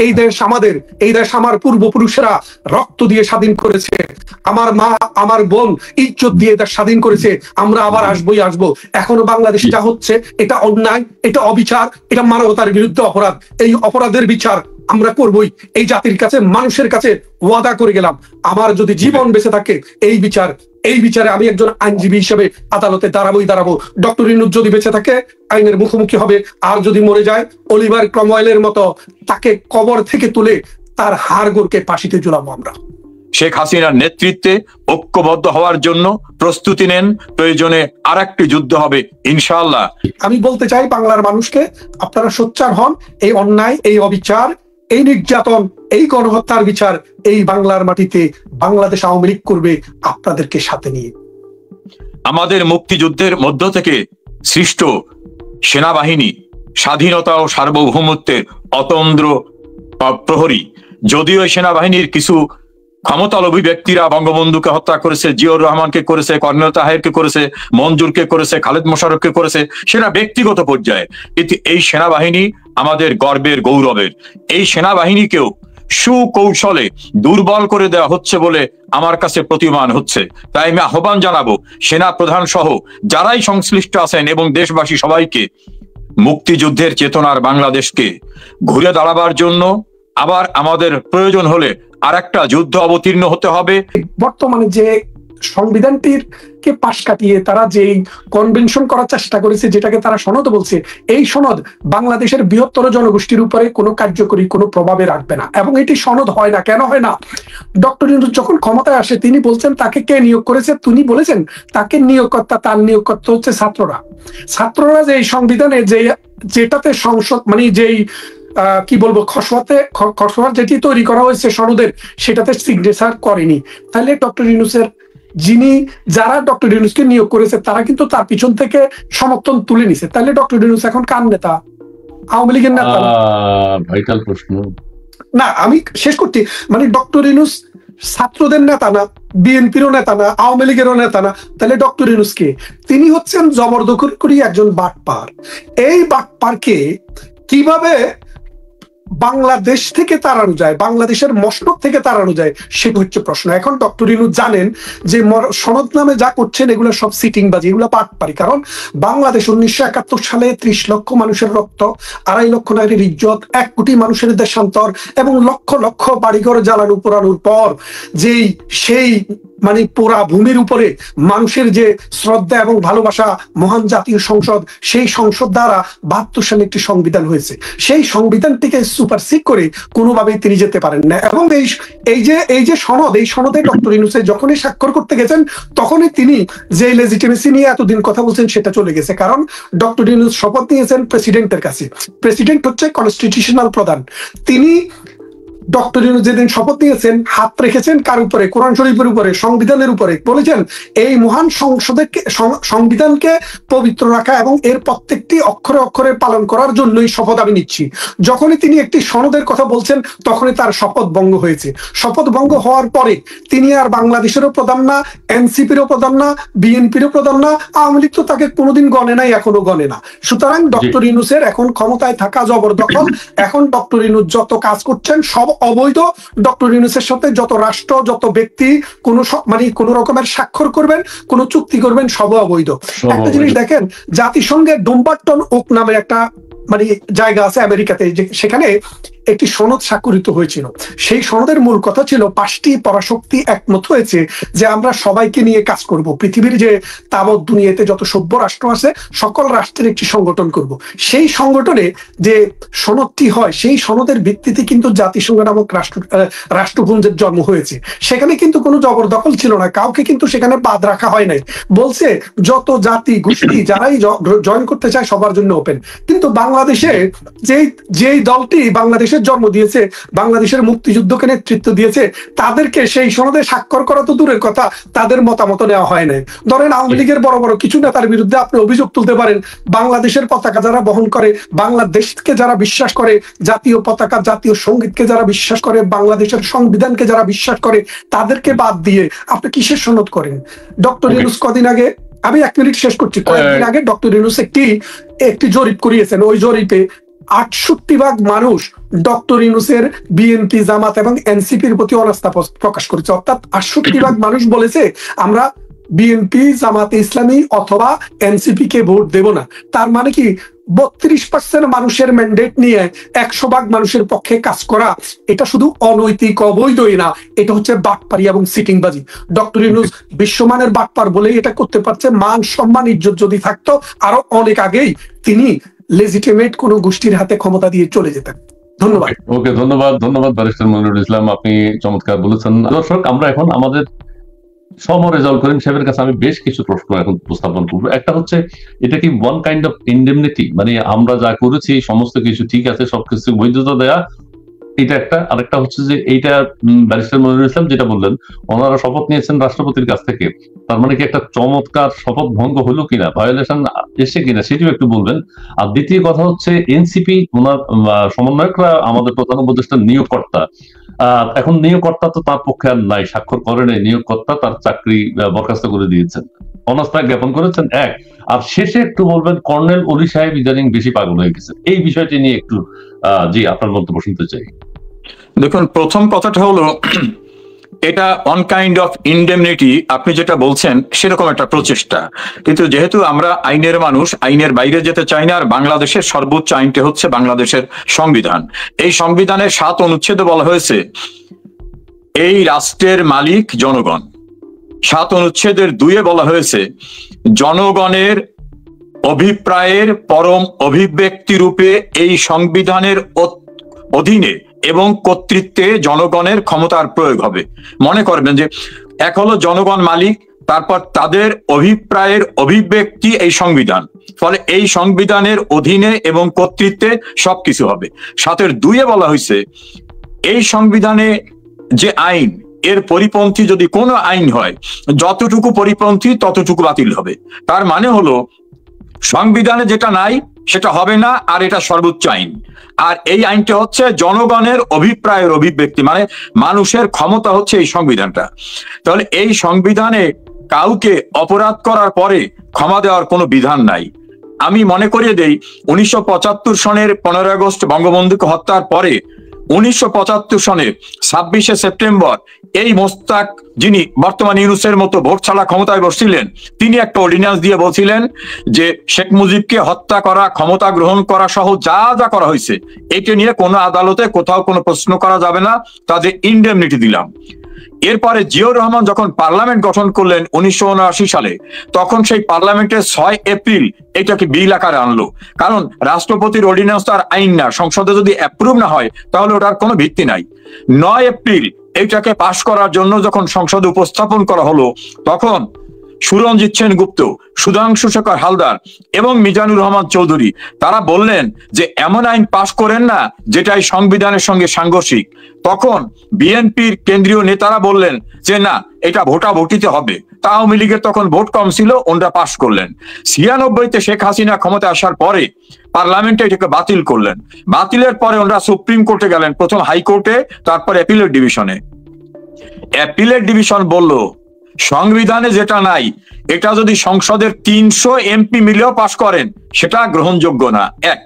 এই দেশ আমাদের, এই দেশ আমার পূর্বপুরুষেরা রক্ত দিয়ে স্বাধীন করেছে, আমার মা আমার বোন ইজ্জত দিয়ে দেশ স্বাধীন করেছে, আমরা আবার আসবোই আসবো। এখনো বাংলাদেশে যা হচ্ছে এটা অন্যায়, এটা অবিচার, এটা মানবতার বিরুদ্ধে অপরাধ। এই অপরাধের বিচার আমরা করবই। এই জাতির কাছে, মানুষের কাছে ওয়াদা করে গেলাম, আমার যদি জীবন বেঁচে থাকে এই বিচারে আমি একজন আইনজীবী হিসেবে আদালতে দাঁড়াবো। ডক্টর ইউনূস যদি বেঁচে থাকে আইনের মুখোমুখি হবে, আর যদি মরে যায় অলিভার ক্রমওয়েলের মতো তাকে কবর থেকে তুলে তার হাড়গোড়কে ফাঁসিতে ঝুলাবো আমরা। শেখ হাসিনার নেতৃত্বে ঐক্যবদ্ধ হওয়ার জন্য প্রস্তুতি নেন, প্রয়োজনে আরেকটি যুদ্ধ হবে ইনশাআল্লাহ। আমি বলতে চাই বাংলার মানুষকে, আপনারা সোচ্চার হন। এই অন্যায়, এই অবিচার, এই নির্যাতন, এই গণহত্যার বিচার এই বাংলার মাটিতে বাংলাদেশ আওয়ামী লীগ করবে আপনাদেরকে সাথে নিয়ে। আমাদের মুক্তিযুদ্ধের মধ্য থেকে সৃষ্ট সেনাবাহিনী স্বাধীনতা ও সার্বভৌমত্বের অতন্দ্র প্রহরী। যদিও সেনাবাহিনীর কিছু ক্ষমতালোভী ব্যক্তিরা বঙ্গবন্ধুকে হত্যা করেছে, জিয়াউর রহমানকে করেছে, কর্নেল তাহেরকে করেছে, মঞ্জুরকে করেছে, খালেদ মোশাররফকে করেছে, সেটা ব্যক্তিগত পর্যায়ে। কিন্তু এই সেনাবাহিনী আমাদের গর্বের, গৌরবের। এই সেনাবাহিনীকেও সুকৌশলে দুর্বল করে দেওয়া হচ্ছে বলে আমার কাছে প্রতীয়মান হচ্ছে। তাই আমি আহ্বান জানাবো সেনা প্রধান সহ যারাই সংশ্লিষ্ট আছেন এবং দেশবাসী সবাইকে মুক্তিযুদ্ধের চেতনার বাংলাদেশকে ঘুরে দাঁড়াবার জন্য আবার আমাদের প্রয়োজন হলে আরেকটা যুদ্ধ অবতীর্ণ হতে হবে। বর্তমানে যে সংবিধানটির কে পাশ কাটিয়ে তারা যে কনভেনশন করার চেষ্টা করেছে, যেটাকে তারা সনদ বলছে, এই সনদ বাংলাদেশের বৃহত্তর জনগোষ্ঠীর উপরে কোনো কার্যকরী কোনো প্রভাবে রাখবে না। এবং এটি সনদ হয় না। কেন হয় না? ডক্টর ইউনূস যখন ক্ষমতায় আসে তিনি বলছেন তাকে কে নিয়োগ করেছে, তিনি বলেছেন তাকে নিয়োগকর্তা, তার নিয়োগকর্তা হচ্ছে ছাত্ররা যে এই সংবিধানে যেটাতে সংসদ মানে যেই কি বলবো খসড়া যেটি তৈরি করা হয়েছে সনদের, সেটাতে সিগনেচার করেনি। তাহলে ডক্টর ইউনূসের যারা ডক্টর ইউনূসকে নিয়োগ করেছে তারা কিন্তু তার পিছন থেকে সমর্থন তুলে নিছে। তাহলে ডক্টর ইউনূস এখন কার নেতা? আওয়ামী লীগের নেতা? ভাইটাল প্রশ্ন না, আমি শেষ করছি। মানে ডক্টর ইউনূস ছাত্রদের নেতা না, বিএনপিরও নেতা না, আওয়ামী লীগেরও নেতা না। তাহলে ডক্টর ইউনূস কে? তিনি হচ্ছেন জবরদখলকারী একজন বাটপার। এই বাটপারকে কিভাবে বাংলাদেশ থেকে তাড়ানো যায়, বাংলাদেশের মসনদ থেকে তাড়ানো যায়, সেটা হচ্ছে প্রশ্ন। এখন ডক্টর ইউনূস জানেন যে সনদ নামে যা করছেন এগুলো সব সিটিংবাজি, এগুলো পাটপারি। কারণ বাংলাদেশ 1971 সালে 30 লক্ষ মানুষের রক্ত, 2.5 লক্ষ নারীর ইজ্জত, 1 কোটি মানুষের দেশান্তর এবং লক্ষ লক্ষ বাড়িঘর জ্বালানো পোড়ানোর পর সেই মানে পোড়া ভূমির উপরে মানুষের যে শ্রদ্ধা এবং ভালোবাসা, মহান জাতীয় সংসদ, সেই সংসদ দ্বারা 72 সালে একটি সংবিধান হয়েছে। সেই সংবিধানটিকে সুপারসিড করে কোনোভাবেই তিনি যেতে পারেন না। এবং এই যে সনদ, এই সনদে ডক্টর ইউনূস যখনই স্বাক্ষর করতে গেছেন তখনই তিনি যে লেজিটিমেসি নিয়ে এতদিন কথা বলছেন সেটা চলে গেছে। কারণ ডক্টর ইউনূস শপথ নিয়েছেন প্রেসিডেন্টের কাছে। প্রেসিডেন্ট হচ্ছে কনস্টিটিউশনাল প্রধান। তিনি ডক্টর ইউনূস যেদিন শপথ নিয়েছেন হাত রেখেছেন কার উপরে? কোরআন শরীফের উপরে, সংবিধানের উপরে। বলেছেন এই মহান সংবিধানকে পবিত্র রাখা এবং এর প্রত্যেকটি অক্ষরে অক্ষরে পালন করার জন্যই শপথ আমি নিচ্ছি। যখনই তিনি একটি সনদের কথা বলছেন তখনই তার শপথ ভঙ্গ হয়েছে। শপথ ভঙ্গ হওয়ার পরে তিনি আর বাংলাদেশেরও প্রধান না, এনসিপিরও প্রধান না, বিএনপিরও প্রধান না, আওয়ামী লীগ তো তাকে কোনোদিন গণে নাই, এখনো গণে না। সুতরাং ডক্টর ইউনূসের এখন ক্ষমতায় থাকা জবরদখল। এখন ডক্টর ইউনূস যত কাজ করছেন সব অবৈধ। ডক্টর ইউনূসের সাথে যত রাষ্ট্র, যত ব্যক্তি কোন রকমের স্বাক্ষর করবেন, কোন চুক্তি করবেন, সব অবৈধ। একটা জিনিস দেখেন, জাতিসংঘের ডুম্বারটন ওক নামে একটা জায়গা আছে আমেরিকাতে, সেখানে একটি সনদ স্বাক্ষরিত হয়েছিল। সেই সনদের মূল কথা ছিল 5টি পরাশক্তি একমত হয়েছে যে আমরা সবাইকে নিয়ে কাজ করব। পৃথিবীর যে তাবৎ দুনিয়াতে যত সভ্য রাষ্ট্র আছে সকল রাষ্ট্রের একটি সংগঠন করব। সেই সংগঠনে যে সনদটি হয় সেই সনদের ভিত্তিতে কিন্তু জাতিসংঘ নামক রাষ্ট্রপুঞ্জের জন্ম হয়েছে। সেখানে কিন্তু কোনো জবরদখল ছিল না, কাউকে কিন্তু সেখানে বাদ রাখা হয় নাই। বলছে যত জাতি গোষ্ঠী যারাই জয়েন করতে চায় সবার জন্য ওপেন। কিন্তু বাংলাদেশে যেই দলটি বাংলাদেশের জন্ম দিয়েছে, বাংলাদেশের মুক্তিযুদ্ধকে নেতৃত্ব দিয়েছে, তাদেরকে সেই সনদে স্বাক্ষর করা তো দূরের কথা, তাদের মতামত নেওয়া হয় নাই। ধরেন আওয়ামী লীগের বড় বড় কিছু নেতার বিরুদ্ধে আপনি অভিযোগ তুলতে পারেন। বাংলাদেশের পতাকা যারা বহন করে, বাংলাদেশকে যারা বিশ্বাস করে, জাতীয় পতাকা, জাতীয় সঙ্গীতকে যারা বিশ্বাস করে, বাংলাদেশের সংবিধানকে যারা বিশ্বাস করে, তাদেরকে বাদ দিয়ে আপনি কিসের সনদ করেন? ডক্টর ইউনূস কদিন আগে, আমি 1 মিনিট শেষ করছি, কয়েকদিন আগে ডক্টর ইউনূস একটি জরিপ করিয়েছেন। ওই জরিপে 68% মানুষ ডক্টর ইউনূসের বিএনপি, জামাত এবং এনসিপির প্রতি অনাস্থা প্রকাশ করেছে। অর্থাৎ 68% মানুষ বলেছে আমরা বিএনপি, জামাতে ইসলামী অথবা এনসিপি কে ভোট দেব না। তার মানে কি 32% মানুষের ম্যান্ডেট নিয়ে 100% মানুষের পক্ষে কাজ করা, এটা শুধু অনৈতিক, অবৈধই না, এটা হচ্ছে বাটপারি এবং সিটিংবাজি। ডক্টর ইউনূস বিশ্বমানের বাটপার বলেই এটা করতে পারছে। মান সম্মান ইজ্জত যদি থাকতো আরো অনেক আগেই তিনি লেজিটিমেট কোন গোষ্ঠীর হাতে ক্ষমতা দিয়ে চলে যেতেন। ধন্যবাদ। ওকে, ধন্যবাদ ব্যারিস্টার মনিরুল ইসলাম, আপনি চমৎকার বলেছেন। দর্শক, আমরা এখন আমাদের রেজাল্ট করিম সাহেবের কাছে আমি বেশ কিছু প্রশ্ন এখন উপস্থাপন করবো। একটা হচ্ছে, এটা কি ওয়ান কাইন্ড অফ ইনডেমনিটি, মানে আমরা যা করেছি সমস্ত কিছু ঠিক আছে, সবকিছু বৈধতা দেয়া, এটা একটা। আরেকটা হচ্ছে যে এইটা ব্যারিস্টার মনিরুল ইসলাম যেটা বললেন, ওনারা শপথ নিয়েছেন রাষ্ট্রপতির কাছ থেকে, তার মানে কি একটা চমৎকার শপথ ভঙ্গ হলো কিনা, ভায়োলেশন এসে কিনা, সেটিও একটু বলবেন। আর দ্বিতীয় কথা হচ্ছে, এনসিপি ওনার সমন্বয়করা আমাদের প্রধান উপদেষ্টা নিয়োগকর্তা, এখন নিয়োগকর্তা তো তার পক্ষে আর নাই, স্বাক্ষর করেন, নিয়োগকর্তা তার চাকরি বরখাস্ত করে দিয়েছেন, অনাস্থা জ্ঞাপন করেছেন। এক, আর শেষে একটু বলবেন, কর্নেল অলি সাহেব ইদানিং বেশি পাগল হয়ে গেছেন, এই বিষয়টি নিয়ে একটু জি আপনার মন্তব্য শুনতে চাই। দেখুন, প্রথম কথাটা হলো, এটা অন কাইন্ড অফ ইনডেমনিটি আপনি যেটা বলছেন সেরকম একটা প্রচেষ্টা, কিন্তু যেহেতু আমরা আইনের মানুষ, আইনের বাইরে যেতে চাই না। আর বাংলাদেশের সর্বোচ্চ আইনটি হচ্ছে বাংলাদেশের সংবিধান। এই সংবিধানের 7 অনুচ্ছেদে বলা হয়েছে এই রাষ্ট্রের মালিক জনগণ। 7 অনুচ্ছেদের 2-এ বলা হয়েছে জনগণের অভিপ্রায়ের পরম অভিব্যক্তি রূপে এই সংবিধানের অধীনে এবং কর্তৃত্বে জনগণের ক্ষমতার প্রয়োগ হবে। মনে করবেন যে এক হলো জনগণ মালিক, তারপর তাদের অভিপ্রায়ের অভিব্যক্তি এই সংবিধান, ফলে এই সংবিধানের অধীনে এবং কর্তৃত্বে সবকিছু হবে। 7-এর 2-এ বলা হয়েছে এই সংবিধানে যে আইন, এর পরিপন্থী যদি কোনো আইন হয়, যতটুকু পরিপন্থী ততটুকু বাতিল হবে। তার মানে হলো সংবিধানে যেটা নাই সেটা হবে না, আর এটা সর্বোচ্চ আইন। আর এই আইনটা হচ্ছে জনগণের অভিপ্রায়ের অভিব্যক্তি, মানে মানুষের ক্ষমতা হচ্ছে এই সংবিধানটা। তাহলে এই সংবিধানে কাউকে অপরাধ করার পরে ক্ষমা দেওয়ার কোনো বিধান নাই। আমি মনে করিয়ে দেই, 1975 সনের 15 আগস্ট বঙ্গবন্ধুকে হত্যার পরে 1975 সনের 26শে সেপ্টেম্বর এই মোস্তাক, যিনি বর্তমান ইউনূসের মতো ভোট ছাড়া ক্ষমতায় বসছিলেন, তিনি একটা অর্ডিন্যান্স দিয়ে বলছিলেন যে শেখ মুজিবকে হত্যা করা, ক্ষমতা গ্রহণ করা সহ যা যা করা হয়েছে, এটা নিয়ে কোনো আদালতে কোথাও কোনো প্রশ্ন করা যাবে না, তাদের ইনডেমনিটি দিলাম। এরপরে জিয়াউর রহমান যখন পার্লামেন্ট গঠন করলেন 1979 সালে, তখন সেই পার্লামেন্টের 6 এপ্রিল এটাকে বিল আকারে আনলো। কারণ রাষ্ট্রপতির অর্ডিন্যান্স তো আর আইন না, সংসদে যদি অ্যাপ্রুভ না হয় তাহলে ওটার কোনো ভিত্তি নাই। 9 এপ্রিল এটাকে পাশ করার জন্য যখন সংসদে উপস্থাপন করা হলো, তখন সুরঞ্জিত সেনগুপ্ত, সুধাংশু শেখর হালদার এবং মিজানুর রহমান চৌধুরী তারা বললেন যে এমন আইন পাশ করেন না যেটাই সংবিধানের সঙ্গে সাংঘর্ষিক। তখন বিএনপির কেন্দ্রীয় নেতারা বললেন যে না, এটা ভোটাভুটিতে হবে। তা আওয়ামী লীগের তখন ভোট কম ছিল, ওনারা পাশ করলেন। 96-তে শেখ হাসিনা ক্ষমতা আসার পরে পার্লামেন্টে এটাকে বাতিল করলেন। বাতিলের পরে ওনারা সুপ্রিম কোর্টে গেলেন, প্রথম হাইকোর্টে, তারপর অ্যাপিলেট ডিভিশনে। অ্যাপিলেট ডিভিশন বলল সংবিধানে যেটা নাই এটা যদি সংসদের 300 এমপি মিলেও পাশ করেন সেটা গ্রহণযোগ্য না। 1,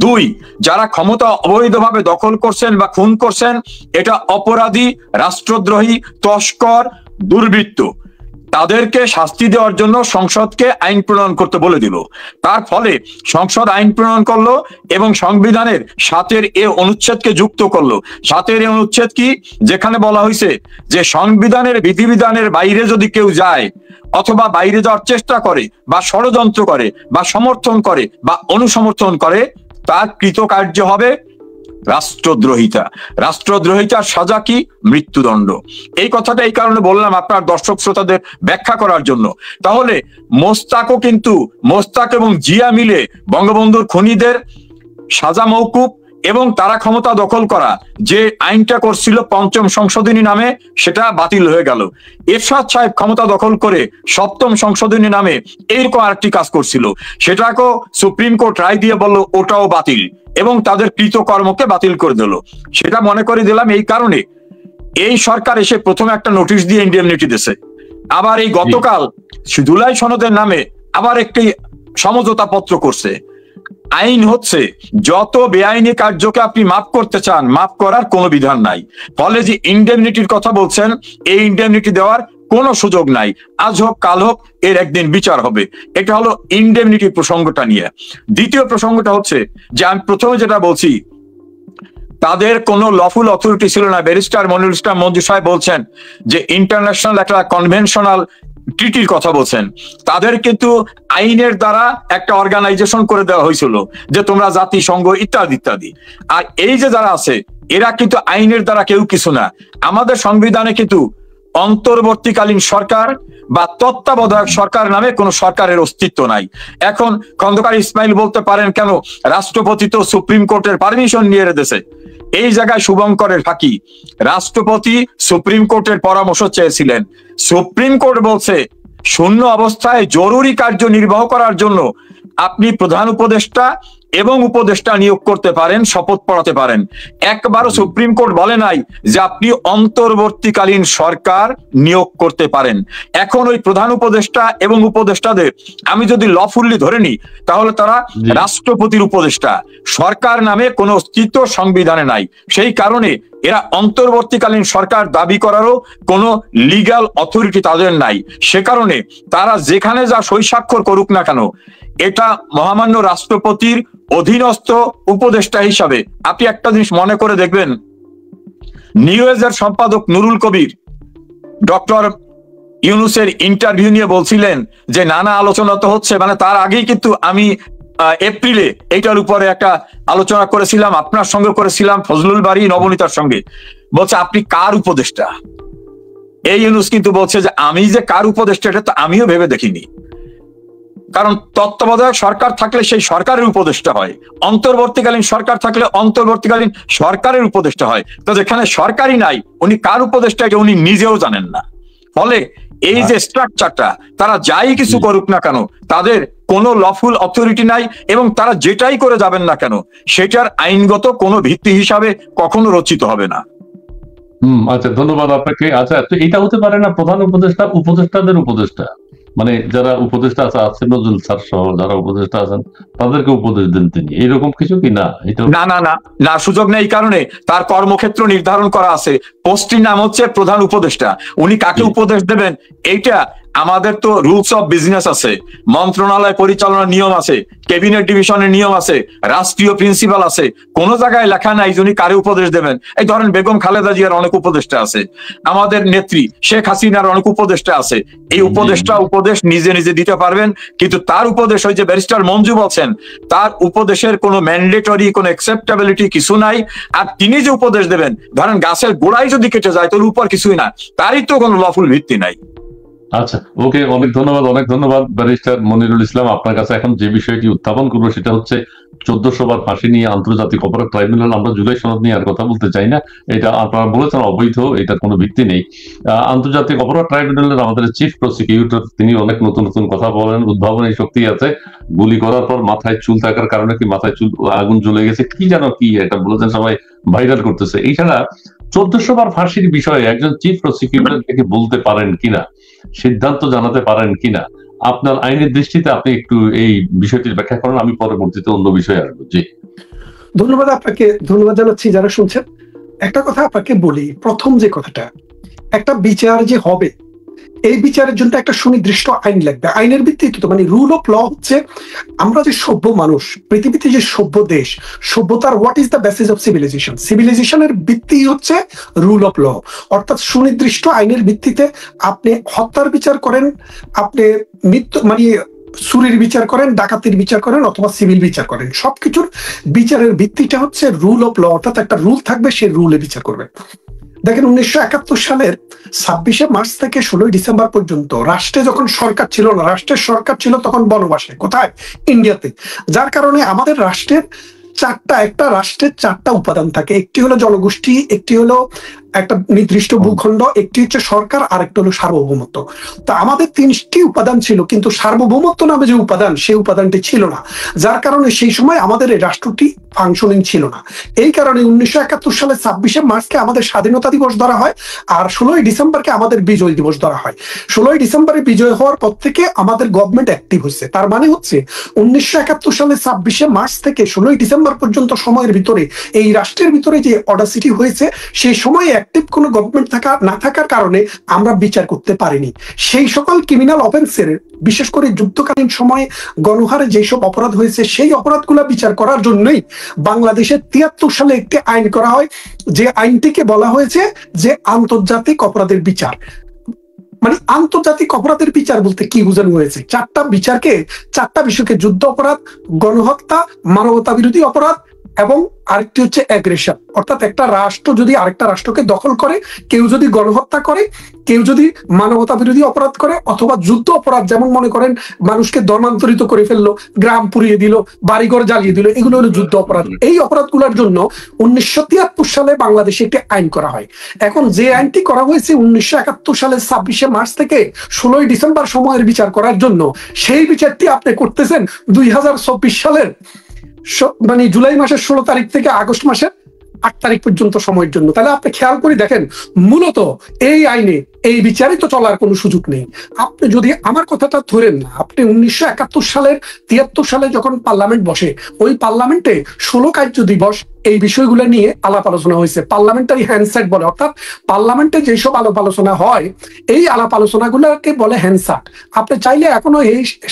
2, যারা ক্ষমতা অবৈধভাবে দখল করছেন বা খুন করছেন, এটা অপরাধী, রাষ্ট্রদ্রোহী, তস্কর, দুর্বৃত্ত, তাদেরকে শাস্তি দেওয়ার জন্য সংসদকে আইন প্রণয়ন করতে বলে দিল। তার ফলে সংসদ আইন প্রণয়ন করলো এবং সংবিধানের 7-এর এ অনুচ্ছেদকে যুক্ত করলো। 7-এর এ অনুচ্ছেদ কি? যেখানে বলা হয়েছে যে সংবিধানের বিধিবিধানের বাইরে যদি কেউ যায় অথবা বাইরে যাওয়ার চেষ্টা করে বা ষড়যন্ত্র করে বা সমর্থন করে বা অনুসমর্থন করে, তার কৃতকার্য হবে রাষ্ট্রদ্রোহিতা। রাষ্ট্রদ্রোহিতার সাজা কি? মৃত্যুদণ্ড। এই কথাটা এই কারণে বললাম আপনার দর্শক শ্রোতাদের ব্যাখ্যা করার জন্য। তাহলে মোস্তাকও কিন্তু, মোস্তাক এবং জিয়া মিলে বঙ্গবন্ধুর খুনিদের সাজা মওকুফ এবং তারা ক্ষমতা দখল করা যে আইনটা করছিল 5ম সংশোধনী নামে, সেটা বাতিল হয়ে গেল। এরশাদ সাহেব ক্ষমতা দখল করে 7ম সংশোধনী নামে এইরকম আরেকটি কাজ করছিল, সেটাকেও সুপ্রিম কোর্ট রায় দিয়ে বলল ওটাও বাতিল এবং তাদের কৃতকর্মকে বাতিল করে দিল। সেটা মনে করে দিলাম এই কারণে, এই সরকার এসে প্রথমে একটা নোটিশ দিয়ে ইন্ডেমনিটি দিয়েছে, আবার এই গতকাল জুলাই সনদের নামে আবার একটি সমঝোতা পত্র করছে। আইন হচ্ছে যত বেআইনি কার্যকে আপনি মাফ করতে চান, মাফ করার কোনো বিধান নাই। ফলে যে ইনডেমনিটির কথা বলছেন, এই ইনডেমনিটি দেওয়ার কোনো সুযোগ নাই। আজ হোক কাল হোক এর একদিন বিচার হবে। এটা হলো ইনডেমনিটি প্রসঙ্গটা নিয়ে। দ্বিতীয় প্রসঙ্গটা হচ্ছে যে আমি প্রথমে যেটা বলছি, তাদের কোনো লফুল অথরিটি ছিল না। ব্যারিস্টার মনিরুল ইসলাম মঞ্জু সাহেব বলছেন যে ইন্টারন্যাশনাল একটা কনভেনশনাল ট্রিটির কথা বলছেন। তাদের কিন্তু আইনের দ্বারা একটা অর্গানাইজেশন করে দেওয়া হয়েছিল যে তোমরা জাতিসংঘ ইত্যাদি ইত্যাদি। আর এই যে যারা আছে এরা কিন্তু আইনের দ্বারা কেউ কিছু না। আমাদের সংবিধানে কিন্তু অন্তর্বর্তীকালীন সরকার বা তত্ত্বাবধায়ক সরকার নামে কোনো সরকারের অস্তিত্ব নাই। এখন খন্দকার ইসমাইল বলতে পারেন কেন রাষ্ট্রপতি তো সুপ্রিম কোর্টের পারমিশন নিয়ে রেখেছে। এই জায়গায় শুভঙ্করের ফাঁকি। রাষ্ট্রপতি সুপ্রিম কোর্টের পরামর্শ চেয়েছিলেন, সুপ্রিম কোর্ট বলছে শূন্য অবস্থায় জরুরি কার্য নির্বাহ করার জন্য আপনি প্রধান উপদেষ্টা এবং উপদেষ্টা নিয়োগ করতে পারেন, শপথ পড়াতে পারেন। একবারও সুপ্রিম কোর্ট বলে নাই যে আপনি অন্তর্বর্তীকালীন সরকার নিয়োগ করতে পারেন। এখন ওই প্রধান উপদেষ্টা এবং উপদেষ্টাদের আমি যদি লফুল্লি ধরে নিই তাহলে তারা রাষ্ট্রপতির উপদেষ্টা। সরকার নামে কোনো অস্তিত্ব সংবিধানে নাই। সেই কারণে এরা অন্তর্বর্তীকালীন সরকার দাবি করারও কোনো লিগ্যাল অথরিটি তাদের নাই। সে কারণে তারা যেখানে যা সই স্বাক্ষর করুক না কেন, এটা মহামান্য রাষ্ট্রপতির অধীনস্থ উপদেষ্টা হিসাবে। আপনি একটা জিনিস মনে করে দেখবেন, নিউজের সম্পাদক নুরুল কবির ডক্টর ইউনূসের ইন্টারভিউ নিয়ে বলছিলেন যে নানা আলোচনা তো হচ্ছে, মানে তার আগেই কিন্তু আমি এপ্রিলে এইটার উপরে একটা আলোচনা করেছিলাম, আপনার সঙ্গে করেছিলাম, ফজলুল বারী নবনীতার সঙ্গে। বলছে আপনি কার উপদেষ্টা? এই ইউনূস কিন্তু বলছে যে আমি যে কার উপদেষ্টা এটা তো আমিও ভেবে দেখিনি। কারণ তত্ত্বাবধায়ক সরকার থাকলে সেই সরকারের উপদেষ্টা হয়, অন্তর্বর্তীকালীন সরকার থাকলে অন্তর্বর্তীকালীন সরকারের উপদেষ্টা হয়। তো যেখানে সরকারই নাই, উনি কার উপদেষ্টা এটা উনি নিজেও জানেন না। ফলে এই যে স্ট্রাকচারটা, তারা যাই কিছু করুক না কেন তাদের কোনো লফুল অথরিটি নাই, এবং তারা যেটাই করে যাবেন না কেন সেটার আইনগত কোনো ভিত্তি হিসাবে কখনো রচিত হবে না। আচ্ছা, ধন্যবাদ আপনাকে। আচ্ছা, তো এটা হতে পারে না প্রধান উপদেষ্টা উপদেষ্টাদের উপদেষ্টা, মানে যারা উপদেষ্টা আছে নজরুল স্যার সহ যারা উপদেষ্টা আছেন তাদেরকে উপদেশ দেন তিনি, এরকম কিছু কি না? এটা না না না না, সুযোগ নেই। এই কারণে তার কর্মক্ষেত্র নির্ধারণ করা আছে। পোস্টটির নাম হচ্ছে প্রধান উপদেষ্টা। উনি কাকে উপদেশ দেবেন এইটা আমাদের তো রুলস অফ বিজনেস আছে, মন্ত্রণালয় পরিচালনার নিয়ম আছে, ক্যাবিনেট ডিভিশনের নিয়ম আছে, রাষ্ট্রীয় প্রিন্সিপাল আছে। কোন জায়গায় লেখা নাই যিনি কারে উপদেশ দেবেন। এই ধরেন বেগম খালেদা জিয়ার অনেক উপদেষ্টা আছে, আমাদের নেত্রী শেখ হাসিনার অনেক উপদেষ্টা আছে। এই উপদেষ্টা উপদেশ নিজে নিজে দিতে পারবেন, কিন্তু তার উপদেশ ওই যে ব্যারিস্টার মঞ্জু বলছেন, তার উপদেশের কোনো ম্যান্ডেটরি কোনো অ্যাকসেপ্টেবিলিটি কিছু নাই। আর তিনি যে উপদেশ দেবেন, ধরেন গাছের গোড়াই যদি কেটে যায় তোর উপর কিছুই না, তারই তো কোনো লফুল ভিত্তি নাই। আচ্ছা, ওকে, অনেক ধন্যবাদ ব্যারিস্টার মনিরুল ইসলাম। আপনার কাছে এখন যে বিষয়টি উত্থাপন করবো সেটা হচ্ছে 1400 বার ফাঁসি নিয়ে আন্তর্জাতিক অপরাধ ট্রাইব্যুনাল। আমরা জুলাই সনদ নিয়ে আর কথা বলতে চাই না, এটা আপনারা বলেছেন অবৈধ, এটার কোনো ভিত্তি নেই। আন্তর্জাতিক অপরাধ ট্রাইব্যুনালের আমাদের চিফ প্রসিকিউটর তিনি অনেক নতুন নতুন কথা বলেন, উদ্ভাবনী শক্তি আছে। গুলি করার পর মাথায় চুল থাকার কারণে কি মাথায় চুল আগুন জ্বলে গেছে কি যেন কি এটা বলেছেন, সবাই ভাইরাল করতেছে। এছাড়া 1400 বার ফাঁসির বিষয়ে একজন চিফ প্রসিকিউটর থেকে বলতে পারেন কিনা, সিদ্ধান্ত জানাতে পারেন কিনা, আপনার আইনের দৃষ্টিতে আপনি একটু এই বিষয়টির ব্যাখ্যা করেন। আমি পরবর্তীতে অন্য বিষয়ে আসবো। জি, ধন্যবাদ আপনাকে, ধন্যবাদ জানাচ্ছি যারা শুনছেন। একটা কথা আপনাকে বলি, প্রথম যে কথাটা, একটা বিচার যে হবে এই বিচারের জন্য একটা সুনির্দিষ্ট আইন লাগবে। আইনের ভিত্তিতে মানে রুল অফ ল হচ্ছে, আমরা যে সভ্য মানুষ, পৃথিবীতে যে সভ্য দেশ, সভ্যতার what is the basis of civilisation? সিভিলাইজেশনের ভিত্তি হচ্ছে রুল অফ ল, অর্থাৎ সুনির্দিষ্ট আইনের ভিত্তিতে আপনি হত্যার বিচার করেন, আপনি মৃত্যু মানে চুরির বিচার করেন, ডাকাতির বিচার করেন, অথবা সিভিল বিচার করেন, সবকিছুর বিচারের ভিত্তিটা হচ্ছে রুল অফ ল, অর্থাৎ একটা রুল থাকবে, সেই রুলে বিচার করবেন। দেখেন 1971 সালের 26শে মার্চ থেকে 16ই ডিসেম্বর পর্যন্ত রাষ্ট্রে যখন সরকার ছিল না, রাষ্ট্রের সরকার ছিল তখন বনবাসে। কোথায়? ইন্ডিয়াতে। যার কারণে আমাদের রাষ্ট্রের একটা রাষ্ট্রের 4টা উপাদান থাকে। একটি হলো জনগোষ্ঠী, একটি হলো একটা নির্দিষ্ট ভূখণ্ড, একটি হচ্ছে সরকার, আরেকটা হলো সার্বভৌমত্ব। তা আমাদের 3টি উপাদান ছিল, কিন্তু সার্বভৌমত্ব নামে যে উপাদান, সেই উপাদানটি ছিল না, যার কারণে সেই সময় আমাদের এই রাষ্ট্রটি ফাংশনিং ছিল না। এই কারণে 1971 সালে 26শে মার্চকে আমাদের স্বাধীনতা দিবস ধরা হয়, আর 16ই ডিসেম্বরকে আমাদের বিজয় দিবস ধরা হয়। 16ই ডিসেম্বরে বিজয় হওয়ার পর থেকে আমাদের গভর্নমেন্ট অ্যাক্টিভ হয়েছে। তার মানে হচ্ছে 1971 সালে 26শে মার্চ থেকে 16ই ডিসেম্বর পর্যন্ত সময়ের ভিতরে এই রাষ্ট্রের ভিতরে যে অডাসিটি হয়েছে, সেই সময় অ্যাক্টিভ কোনো গভর্নমেন্ট না থাকার কারণে আমরা বিচার করতে পারিনি। সেই সকল ক্রিমিনাল অফেন্সের, বিশেষ করে যুদ্ধকালীন সময়ে গণহারে যেসব অপরাধ হয়েছে, সেই অপরাধগুলো বিচার করার জন্যই বাংলাদেশে 73 সালে একটি আইন করা হয়, যে আইনটিকে বলা হয়েছে যে আন্তর্জাতিক অপরাধের বিচার। মানে আন্তর্জাতিক অপরাধের বিচার বলতে কি বোঝানো হয়েছে? 4টা বিচারকে, 4টা বিষয়কে, যুদ্ধ অপরাধ, গণহত্যা, মানবতা বিরোধী অপরাধ এবং আরেকটি হচ্ছে অ্যাগ্রেশন। অর্থাৎ একটা রাষ্ট্র যদি আরেকটা রাষ্ট্রকে দখল করে, কেউ যদি গণহত্যা করে, কেউ যদি মানবতা বিরোধী অপরাধ করে, অথবা যুদ্ধ অপরাধ, যেমন মনে করেন মানুষকে ধর্মান্তরিত করে ফেললো, গ্রাম পুড়িয়ে দিল, বাড়িঘর জ্বালিয়ে দিল, এগুলো হলো যুদ্ধ অপরাধ। এই অপরাধগুলোর জন্য 1973 সালে বাংলাদেশে একটি আইন করা হয়। এখন যে আইনটি করা হয়েছে 1971 সালের 26শে মার্চ থেকে 16ই ডিসেম্বর সময়ের বিচার করার জন্য, সেই বিচারটি আপনি করতেছেন 2024 সালের মানে জুলাই মাসের 16 তারিখ থেকে আগস্ট মাসের 8 তারিখ পর্যন্ত সময়ের জন্য। তাহলে আপনি খেয়াল করে দেখেন, মূলত এই আইনে এই বিচারে তো চলার কোনো সুযোগ নেই। আপনি যদি আমার কথাটা ধরেন না, আপনি 1971 সালের 73 সালে যখন পার্লামেন্ট বসে, ওই পার্লামেন্টে 16 কার্য দিবস এই বিষয়গুলো নিয়ে আলাপ আলোচনা হয়েছে। পার্লামেন্টারি হ্যান্ডসেট বলে, অর্থাৎ পার্লামেন্টে যেসব আলাপ আলোচনা হয়, এই আলাপ আলোচনাগুলোকে বলে হ্যান্ডসাট। আপনি চাইলে এখনো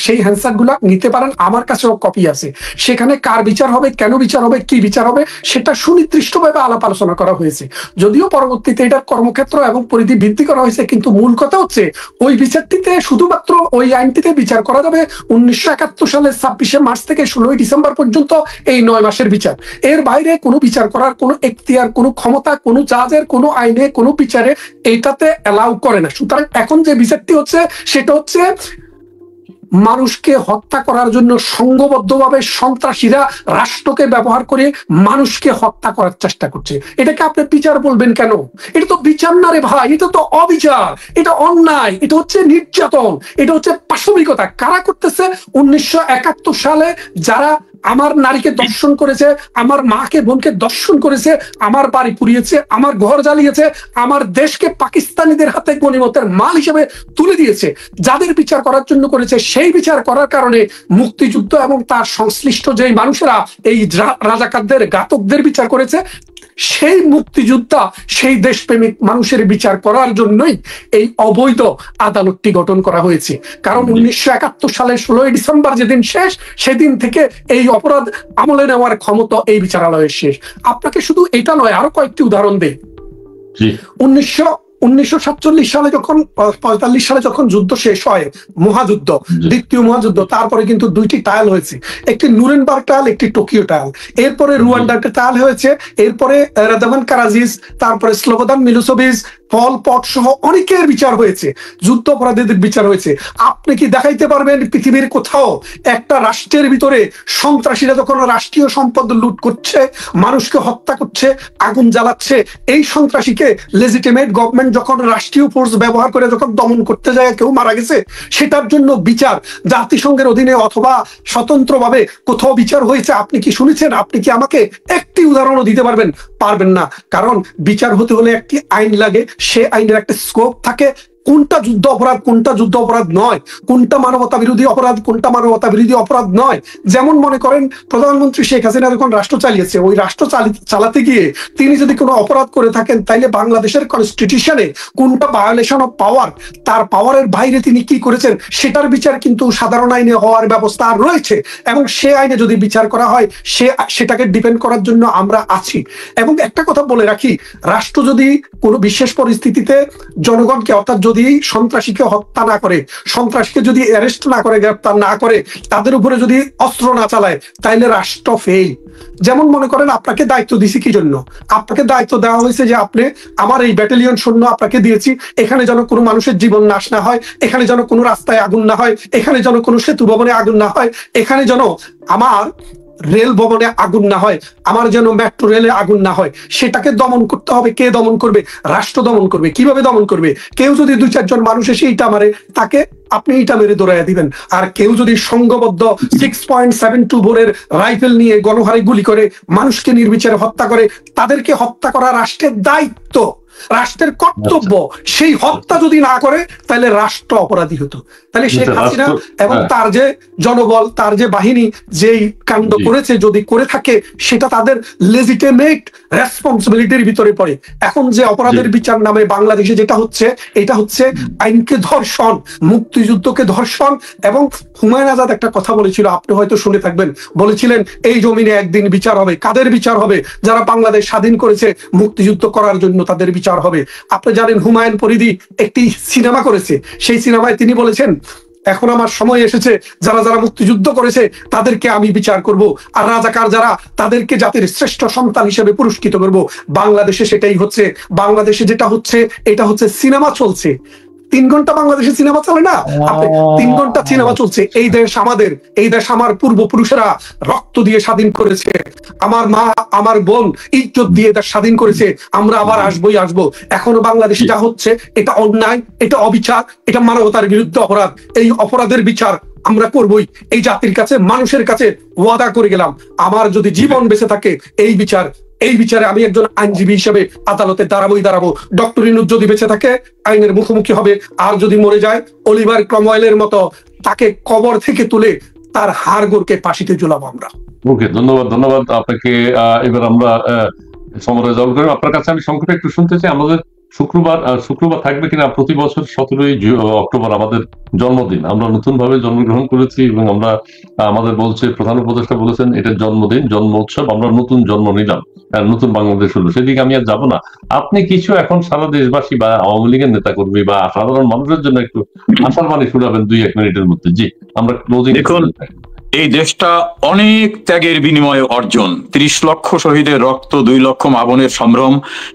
সেই হ্যান্ডসাট গুলা নিতে পারেন, আমার কাছেও কপি আছে। সেখানে কার বিচার হবে, কেন বিচার হবে, কি বিচার হবে, সেটা সুনির্দিষ্টভাবে আলাপ আলোচনা করা হয়েছে। যদিও পরবর্তীতে এটার কর্মক্ষেত্র এবং পরিধি বৃদ্ধি করা হয়েছে, কিন্তু মূল কথা হচ্ছে ওই বিচারটিতে শুধুমাত্র ওই আইনটিতে বিচার করা যাবে 1971 সালের 26শে মার্চ থেকে 16ই ডিসেম্বর পর্যন্ত, এই 9 মাসের বিচার। এর বাইরে কোনো বিচার করার কোনো এখতিয়ার, কোনো ক্ষমতা, কোনো জাজের, কোনো আইনে, কোনো বিচারে এটাতে অ্যালাউ করে না। সুতরাং এখন যে বিচারটি হচ্ছে, সেটা হচ্ছে মানুষকে হত্যা করার জন্য সংঘবদ্ধভাবে সন্ত্রাসীরা রাষ্ট্রকে ব্যবহার করে মানুষকে হত্যা করার চেষ্টা করছে। এটাকে আপনি বিচার বলবেন কেন? এটা তো বিচার না রে ভাই, এটা তো অবিচার, এটা অন্যায়, এটা হচ্ছে নির্যাতন, এটা হচ্ছে পাশবিকতা। কারা করতেছে? 1971 সালে যারা আমার নারীকে দর্শন করেছে, আমার মাকে বোনকে দর্শন করেছে, আমার বাড়ি পুড়িয়েছে, আমার ঘর জ্বালিয়েছে, আমার দেশকে পাকিস্তানিদের হাতে গনিমতের মাল হিসেবে তুলে দিয়েছে, যাদের বিচার করার জন্য করেছে, সেই বিচার করার কারণে মুক্তিযুদ্ধ এবং তার সংশ্লিষ্ট যেই মানুষেরা এই রাজাকারদের, ঘাতকদের বিচার করেছে, সেই মুক্তিযোদ্ধা, সেই দেশপ্রেমিক মানুষের বিচার করার জন্যই এই অবৈধ আদালতটি গঠন করা হয়েছে। কারণ 1971 সালের 16ই ডিসেম্বর যেদিন শেষ, সেদিন থেকে এই অপরাধ আমলে নেওয়ার ক্ষমতা এই বিচারালয়ের শেষ। আপনাকে শুধু এটা নয়, আরো কয়েকটি উদাহরণ দেই। 1947 সালে যখন 45 সালে যখন যুদ্ধ শেষ হয়, মহাযুদ্ধ, দ্বিতীয় মহাযুদ্ধ, তারপরে কিন্তু 2টি ট্রায়াল হয়েছে, একটি নুরেনবার্গ ট্রায়াল, একটি টোকিও ট্রায়াল। এরপরে রুয়ান্ডার ট্রায়াল হয়েছে, এরপরে রাদাভান কারাজিস, তারপরে স্লোবোদান মিলোসেভিচ, পল পট সহ অনেকের বিচার হয়েছে, যুদ্ধ অপরাধীদের বিচার হয়েছে। আপনি কি দেখাইতে পারবেন পৃথিবীর কোথাও একটা রাষ্ট্রের ভিতরে সন্ত্রাসীরা যখন রাষ্ট্রীয় সম্পদ লুট করছে, মানুষকে হত্যা করছে, আগুন জ্বালাচ্ছে, এই সন্ত্রাসীকে লেজিটিমেট গভর্নমেন্ট যখন রাষ্ট্রীয় ফোর্স ব্যবহার করে যখন দমন করতে যায়, কেউ মারা গেছে, সেটার জন্য বিচার জাতিসংঘের অধীনে অথবা স্বতন্ত্রভাবে কোথাও বিচার হয়েছে? আপনি কি শুনেছেন? আপনি কি আমাকে একটি উদাহরণও দিতে পারবেন? পারবেন না। কারণ বিচার হতে হলে একটি আইন লাগে, সে আইনের একটা স্কোপ থাকে, কোনটা যুদ্ধ অপরাধ, কোনটা যুদ্ধ অপরাধ নয়, কোনটা মানবতা বিরোধী অপরাধ, কোনটা মানবতা বিরোধী অপরাধ নয়। যেমন মনে করেন প্রধানমন্ত্রী শেখ হাসিনা যখন রাষ্ট্র চালিয়েছে, ওই রাষ্ট্র চালাতে গিয়ে তিনি যদি কোনো অপরাধ করে থাকেন, তাইলে বাংলাদেশের কনস্টিটিউশনে কোনটা ভায়োলেশন অফ পাওয়ার, তার পাওয়ারের বাইরে তিনি কি করেছেন, সেটার বিচার কিন্তু সাধারণ আইনে হওয়ার ব্যবস্থা রয়েছে, এবং সে আইনে যদি বিচার করা হয়, সেটাকে ডিপেন্ড করার জন্য আমরা আছি। এবং একটা কথা বলে রাখি, রাষ্ট্র যদি কোনো বিশেষ পরিস্থিতিতে জনগণকে, অর্থাৎ যদি সন্ত্রাসীকে হত্যা না করে, সন্ত্রাসীকে যদি অ্যারেস্ট না করে, গ্রেপ্তার না করে, তাদের উপরে যদি অস্ত্র না চালায়, তাইলে রাষ্ট্র ফেল। যেমন মনে করেন আপনাকে দায়িত্ব দিছি কি জন্য? আপনাকে দায়িত্ব দেওয়া হয়েছে যে আপনি আমার এই ব্যাটালিয়ন সৈন্য আপনাকে দিয়েছি, এখানে যেন কোনো মানুষের জীবন নাশ না হয়, এখানে যেন কোনো রাস্তায় আগুন না হয়, এখানে যেন কোনো সেতু ভবনে আগুন না হয়, এখানে যেন আমার রেল ভবনে আগুন না হয়, আমার যেন মেট্রো রেলে আগুন না হয়, সেটাকে দমন করতে হবে। কে দমন করবে? রাষ্ট্র দমন করবে। কিভাবে দমন করবে? কেউ যদি 2-4 মানুষ এসে ইটা মারে, তাকে আপনি ইটা মেরে দৌড়াইয়া দিবেন। আর কেউ যদি সংঘবদ্ধ 6.72 বোরের রাইফেল নিয়ে গণহারে গুলি করে মানুষকে নির্বিচারে হত্যা করে, তাদেরকে হত্যা করা রাষ্ট্রের দায়িত্ব, রাষ্ট্রের কর্তব্য। সেই হত্যা যদি না করে তাহলে রাষ্ট্র অপরাধী হতো। তাহলে শেখ হাসিনা এবং তার যে জনবল, তার যে বাহিনী যেই কাণ্ড করেছে, যদি করে থাকে, সেটা তাদের লেজিটিমেট রেসপন্সিবিলিটির ভিতরে পড়ে। এখন যে অপরাধের বিচার নামে বাংলাদেশে যেটা হচ্ছে, এটা হচ্ছে আইনকে ধর্ষণ, মুক্তিযুদ্ধকে ধর্ষণ। এবং হুমায়ুন আজাদ একটা কথা বলেছিল, আপনি হয়তো শুনে থাকবেন, বলেছিলেন এই জমিনে একদিন বিচার হবে। কাদের বিচার হবে? যারা বাংলাদেশ স্বাধীন করেছে, মুক্তিযুদ্ধ করার জন্য তাদের বিচার হবে। আপনি জানেন হুমায়ুন ফরিদি একটি সিনেমা করেছে, সেই সিনেমায় তিনি বলেছেন, এখন আমার সময় এসেছে, যারা যারা মুক্তিযুদ্ধ করেছে তাদেরকে আমি বিচার করব, আর রাজাকার যারা, তাদেরকে জাতির শ্রেষ্ঠ সন্তান হিসেবে পুরস্কৃত করব। বাংলাদেশে সেটাই হচ্ছে। বাংলাদেশে যেটা হচ্ছে, এটা হচ্ছে সিনেমা চলছে। 3 ঘন্টা বাংলাদেশে সিনেমা চলে না, 3 ঘন্টা সিনেমা চলছে। এই দেশ আমাদের, এই দেশ আমার পূর্বপুরুষেরা রক্ত দিয়ে স্বাধীন করেছে, আমার মা আমার বোন ইজ্জত দিয়ে দেশ স্বাধীন করেছে। আমরা আবার আসবোই আসবো। এখনো বাংলাদেশে যা হচ্ছে, এটা অন্যায়, এটা অবিচার, এটা মানবতার বিরুদ্ধে অপরাধ। এই অপরাধের বিচার আমরা করবই। এই জাতির কাছে, মানুষের কাছে ওয়াদা করে গেলাম, আমার যদি জীবন বেঁচে থাকে, এই বিচারে আমি একজন আইনজীবী হিসেবে আদালতে দাঁড়াবো। ডক্টর ইউনূস যদি বেঁচে থাকে, আইনের মুখোমুখি হবে। আর যদি মরে যায়, অলিভার ক্রমওয়েলের মতো তাকে কবর থেকে তুলে তার হাড়গোড়কে ফাঁসিতে ঝুলাবো আমরা। ওকে, ধন্যবাদ আপনাকে। এবার আমরা সময় রেজাল্ট করি। আপনার কাছে আমি সংক্ষেপে একটু শুনতে চাই, আমাদের শুক্রবার থাকবে কিনা? প্রতি বছর 17ই অক্টোবর আমাদের জন্মদিন, আমরা নতুন ভাবে জন্মগ্রহণ করেছি এবং আমরা আমাদের প্রধান উপদেষ্টা বলেছেন এটা জন্মদিন, জন্ম উৎসব, আমরা নতুন জন্ম নিলাম, নতুন বাংলাদেশ হলো। সেদিকে আমি আর যাবো না। আপনি কিছু এখন সারা দেশবাসী বা আওয়ামী লীগের নেতা কর্মী বা সাধারণ মানুষের জন্য একটু আশার বাণী শোনাবেন 2-1 মিনিটের মধ্যে। জি, আমরা ক্লোজিং। দেখুন, এই দেশটা অনেক ত্যাগের বিনিময়ে অর্জন। 30 লক্ষ শহীদের রক্ত, 2 লক্ষ মা বোনের সম্ভ্রম,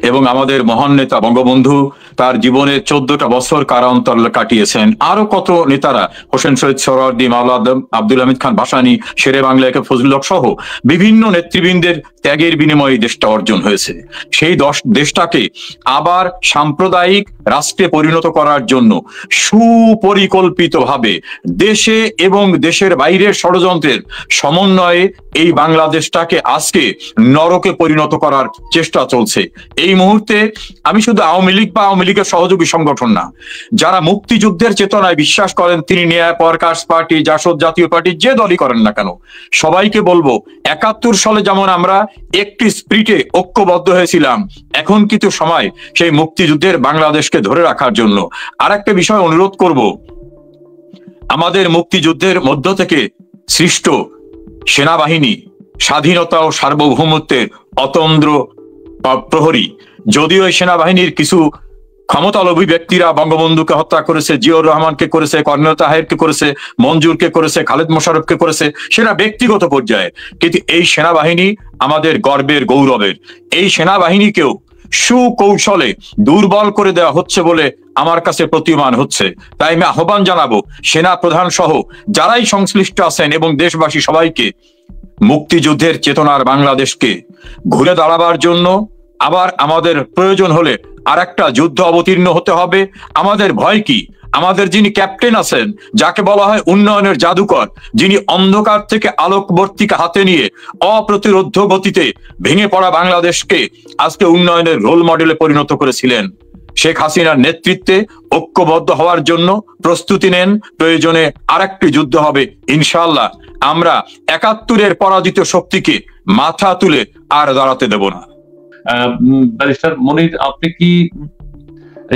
এবং আমাদের মহান নেতা বঙ্গবন্ধু তার জীবনের 14টা বছর কারান্তর কাটিয়েছেন। আরো কত নেতারা, হোসেন শহীদ সোহরাওয়ার্দী, মাওলানা আব্দুল হামিদ খান ভাসানী, শেরে বাংলা একে ফজলুল হক সহ বিভিন্ন নেতৃবৃন্দের ত্যাগের বিনিময়ে দেশটা অর্জন হয়েছে। সেই দেশটাকে আবার সাম্প্রদায়িক রাষ্ট্রে পরিণত করার জন্য সুপরিকল্পিতভাবে দেশে এবং দেশের বাইরের ষড়যন্ত্রের সমন্বয়ে এই বাংলাদেশটাকে আজকে নরকে পরিণত করার চেষ্টা চলছে। এই মুহূর্তে আমি শুধু আওয়ামী লীগ বা আওয়ামী লীগের সহযোগী সংগঠন না, যারা মুক্তিযুদ্ধের চেতনায় বিশ্বাস করেন, তিনি ন্যায় ওয়ার্কার্স পার্টি, জাসদ, জাতীয় পার্টি, যে দলই করেন না কেন, সবাইকে বলবো 71 সালে যেমন আমরা একটি স্পিরিটে ঐক্যবদ্ধ হয়েছিলাম, এখন কিন্তু সময় সেই মুক্তিযুদ্ধের বাংলাদেশকে ধরে রাখার জন্য। আরেকটা বিষয় অনুরোধ করব, আমাদের মুক্তিযুদ্ধের মধ্য থেকে সৃষ্ট সেনাবাহিনী স্বাধীনতা ও সার্বভৌমত্বের অতন্দ্র প্রহরী। যদিও এই সেনাবাহিনীর কিছু ক্ষমতালোভী ব্যক্তিরা বঙ্গবন্ধুকে হত্যা করেছে, জিয়াউর রহমানকে করেছে, কর্নেল তাহেরকে করেছে, মঞ্জুরকে করেছে, খালেদ মোশাররফকে করেছে, সেটা ব্যক্তিগত পর্যায়ে, কিন্তু এই সেনাবাহিনী আমাদের গর্বের, গৌরবের। এই সেনাবাহিনীকেও সুকৌশলে দুর্বল করে দেওয়া হচ্ছে বলে আমার কাছে প্রতীয়মান হচ্ছে। তাই আমি আহ্বান জানাবো সেনা প্রধান সহ যারাই সংশ্লিষ্ট আছেন এবং দেশবাসী সবাইকে মুক্তিযুদ্ধের চেতনার বাংলাদেশকে ঘুরে দাঁড়াবার জন্য আবার আমাদের প্রয়োজন হলে আর একটা যুদ্ধ অবতীর্ণ হতে হবে। আমাদের ভয় কি? আমাদের যিনি ক্যাপ্টেন আছেন, যাকে বলা হয় উন্নয়নের জাদুকর, যিনি অন্ধকার থেকে আলোকবর্তিকা হাতে নিয়ে অপ্রতিরোধ্য গতিতে ভেঙে পড়া বাংলাদেশকে আজকে উন্নয়নের রোল মডেলে পরিণত করেছিলেন, শেখ হাসিনার নেতৃত্বে ঐক্যবদ্ধ হওয়ার জন্য প্রস্তুতি নেন। প্রয়োজনে আরেকটি যুদ্ধ হবে ইনশাআল্লাহ। আমরা 71-এর পরাজিত শক্তিকে মাথা তুলে আর দাঁড়াতে দেব না। ব্যারিস্টার মনির, আপনি কি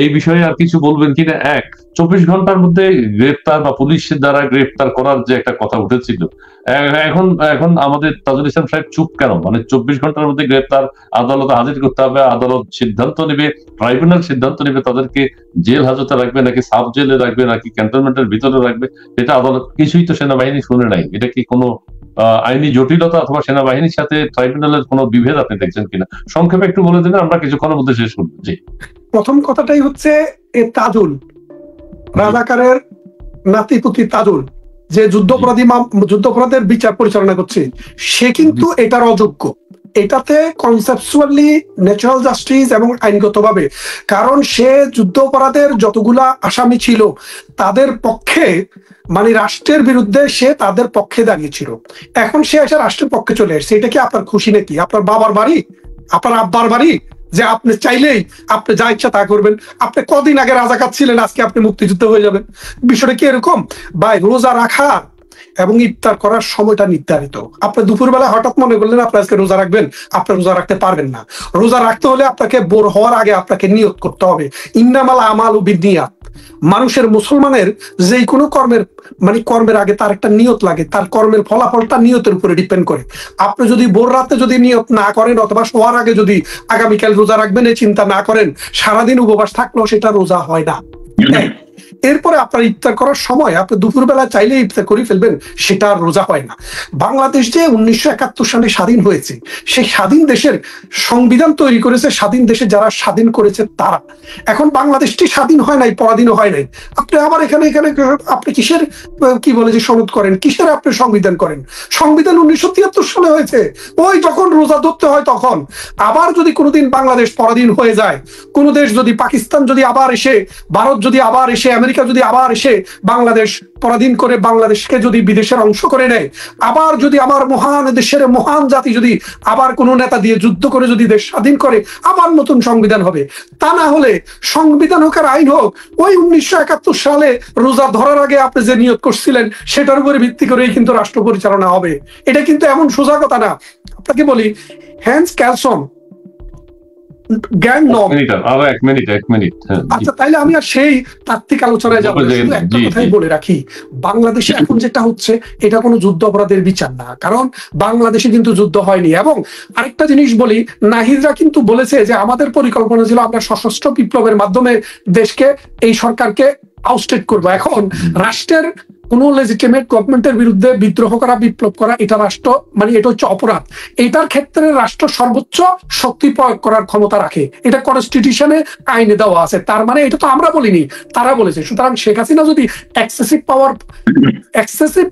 এই বিষয়ে আর কিছু বলবেন কিনা? 24 ঘন্টার মধ্যে গ্রেফতার বা পুলিশের দ্বারা গ্রেফতার করার যে একটা কথা উঠেছিল, এখন আমাদের তাজুল ইসলাম সাহেব চুপ কেন? মানে 24 ঘন্টার মধ্যে গ্রেফতার, আদালতে হাজির করতে হবে, আদালত সিদ্ধান্ত নেবে, ট্রাইব্যুনাল সিদ্ধান্ত নেবে তাদেরকে জেল হাজতে রাখবে নাকি সাব জেলে রাখবে নাকি ক্যান্টনমেন্টের ভিতরে রাখবে, এটা আদালত কিছুই তো সেনাবাহিনী শুনে নাই। এটা কি কোনো আইনি জটিলতা অথবা সেনাবাহিনীর সাথে ট্রাইব্যুনালের কোনো বিভেদ আপনি দেখছেন কিনা? সংক্ষেপে একটু বলে দিলে আমরা কিছুক্ষণের মধ্যে শেষ করবো। জি, প্রথম কথাটাই হচ্ছে, এ তাজুল রাজাকারের নাতিপুতি তাজুল, যে যুদ্ধাপরাধের বিচার পরিচালনা করছে, সে কিন্তু এটার অযোগ্য। এটাতে কনসেপচুয়ালি ন্যাচারাল জাস্টিস এবং আইনগতভাবে, কারণ সে যুদ্ধ অপরাধের যতগুলা আসামি ছিল তাদের পক্ষে, মানে রাষ্ট্রের বিরুদ্ধে সে তাদের পক্ষে দাঁড়িয়েছিল। এখন সে এসে রাষ্ট্রের পক্ষে চলে এসেছে। এটা কি আপনার খুশি নাকি? আপনার বাবার বাড়ি, আপনার আব্বার বাড়ি যে আপনি চাইলেই আপনি যা ইচ্ছা তা করবেন? আপনি কদিন আগে রাজাকার ছিলেন, আজকে আপনি মুক্তিযুদ্ধ হয়ে যাবেন? বিষয়টা কি এরকম? ভাই, রোজা রাখা এবং ইফতার করার সময়টা নির্ধারিত। আপনি দুপুরবেলা হঠাৎ মনে করলেন আপনি আজকে রোজা রাখবেন, আপনি রোজা রাখতে পারবেন না। রোজা রাখতে হলে আপনাকে ভোর হওয়ার আগে আপনাকে নিয়ত করতে হবে। ইন্নামাল আমালু বিন্নিয়াত। মানুষের, মুসলমানের যে কোনো কর্মের আগে তার একটা নিয়ত লাগে। তার কর্মের ফলাফলটা নিয়তের উপরে ডিপেন্ড করে। আপনি যদি ভোর রাতে যদি নিয়ত না করেন, অথবা শোয়ার আগে যদি আগামীকাল রোজা রাখবেন এই চিন্তা না করেন, সারাদিন উপবাস থাকলেও সেটা রোজা হয় না। এরপরে আপনার ইফতার করার সময় আপনি দুপুরবেলা চাইলে ইফতার করে ফেলবেন, সেটা আর রোজা হয় না। বাংলাদেশ যে 1971 সালে স্বাধীন হয়েছে, সেই স্বাধীন দেশের সংবিধান তৈরি করেছে স্বাধীন দেশে যারা স্বাধীন করেছে তারা। এখন বাংলাদেশটি স্বাধীন হয় নাই, পরাধীন হয় নাই। আপনি আবার এখানে আপনি কিসের কি বলে যে সনদ করেন, কিসের আপনি সংবিধান করেন? সংবিধান 1973 সালে হয়েছে, ওই যখন রোজা ধরতে হয় তখন। আবার যদি কোনোদিন বাংলাদেশ পরাধীন হয়ে যায়, কোনো দেশ যদি, পাকিস্তান যদি আবার এসে, ভারত যদি আবার এসে, আমেরিকা যদি আবার এসে বাংলাদেশ পরাধীন করে বাংলাদেশকে যদি বিদেশের অংশ করে নেয়, আবার যদি আমার মহান দেশের মহান জাতি যদি আবার কোনো নেতা দিয়ে যুদ্ধ করে যদি দেশ স্বাধীন করে, আবার নতুন সংবিধান হবে। তা না হলে সংবিধান হোক আর আইন হোক, ওই 1971 সালে রোজা ধরার আগে আপনি যে নিয়ত করছিলেন সেটার উপরে ভিত্তি করেই কিন্তু রাষ্ট্র পরিচালনা হবে। এটা কিন্তু এমন সোজা কথা না। আপনাকে বলি, হ্যান্স ক্যালসন জ্ঞান নম। আচ্ছা, তাইলে আমি আর সেই তাত্ত্বিক আলোচনায় যাবো। একটা কথাই বলে রাখি, বাংলাদেশে এখন যেটা হচ্ছে এটা কোনো যুদ্ধ অপরাধের বিচার না, কারণ বাংলাদেশে কিন্তু যুদ্ধ হয়নি। এবং আরেকটা জিনিস বলি, নাহিদরা কিন্তু বলেছে যে আমাদের পরিকল্পনা ছিল আমরা সশস্ত্র বিপ্লবের মাধ্যমে দেশকে, এই সরকারকে আউটস্টেট করবো। এখন রাষ্ট্রের কোন লেজিটিমেট গভর্নমেন্টের বিরুদ্ধে বিদ্রোহ করা, বিপ্লব করা, এটা রাষ্ট্র, মানে এটা হচ্ছে অপরাধ। এটার ক্ষেত্রে রাষ্ট্র সর্বোচ্চ শক্তি প্রয়োগ করার ক্ষমতা রাখে। এটা কনস্টিটিউশনে আইনে দেওয়া আছে। তার মানে এটা তো আমরা বলিনি, তারা বলেছে। সুতরাং শেখ হাসিনা যদি এক্সেসিভ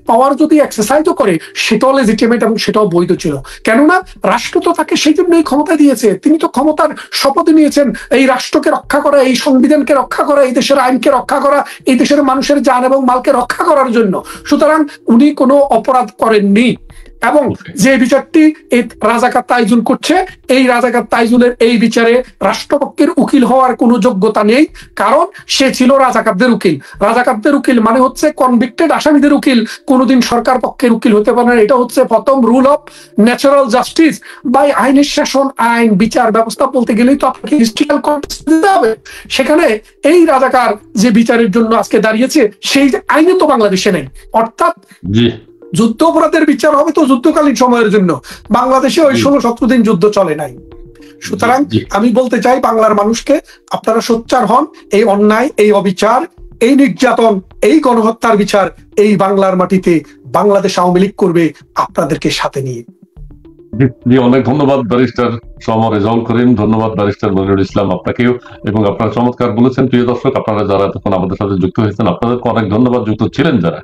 পাওয়ার যদি এক্সারসাইজও করে, সেটাও লেজিটিমেট এবং সেটাও বৈধ ছিল। কেননা রাষ্ট্র তো তাকে সেই জন্যই ক্ষমতা দিয়েছে। তিনি তো ক্ষমতার শপথ নিয়েছেন এই রাষ্ট্রকে রক্ষা করা, এই সংবিধানকে রক্ষা করা, এই দেশের আইনকে রক্ষা করা, এই দেশের মানুষের জান এবং মালকে রক্ষা করার জন্য। সুতরাং উনি কোনো অপরাধ করেননি। এবং যে বিচারটি এই রাজাকার তাইজুল করছে, এই রাজাকার তাইজুলের এই বিচারে রাষ্ট্রপক্ষের উকিল হওয়ার কোনো যোগ্যতা নেই, কারণ সে ছিল রাজাকারদের উকিল। রাজাকারদের উকিল মানে হচ্ছে কনভিক্টেড আসামিদের উকিল, কোনোদিন সরকার পক্ষের উকিল হতে পারে না। এটা হচ্ছে প্রথম rule of natural justice. By আইনের শাসন, আইন বিচার ব্যবস্থা বলতে গেলেই তো আপনাকে হিস্ট্রিক্যাল কনটেক্সট দিতে হবে। সেখানে এই রাজাকার যে বিচারের জন্য আজকে দাঁড়িয়েছে, সেই আইনে তো বাংলাদেশে নেই। অর্থাৎ যুদ্ধ অপরাধের বিচার হবে তো যুদ্ধকালীন সময়ের জন্য, বাংলাদেশে ওই 16-17 দিন যুদ্ধ চলে নাই। সুতরাং আমি বলতে চাই বাংলার মানুষকে, আপনারা সোচ্চার হন। এই অন্যায়, এই অবিচার, এই নির্যাতন, এই গণহত্যার বিচার এই বাংলার মাটিতে বাংলাদেশ আওয়ামী লীগ করবে আপনাদেরকে সাথে নিয়ে। অনেক ধন্যবাদ ব্যারিস্টার সমর রেজাউল করিম, ধন্যবাদ ব্যারিস্টার মনিরুল ইসলাম আপনাকেও, এবং আপনারা চমৎকার বলেছেন। প্রিয় দর্শক, আপনারা যারা এতক্ষণ আমাদের সাথে যুক্ত হয়েছেন আপনাদেরকে অনেক ধন্যবাদ, যুক্ত ছিলেন যারা।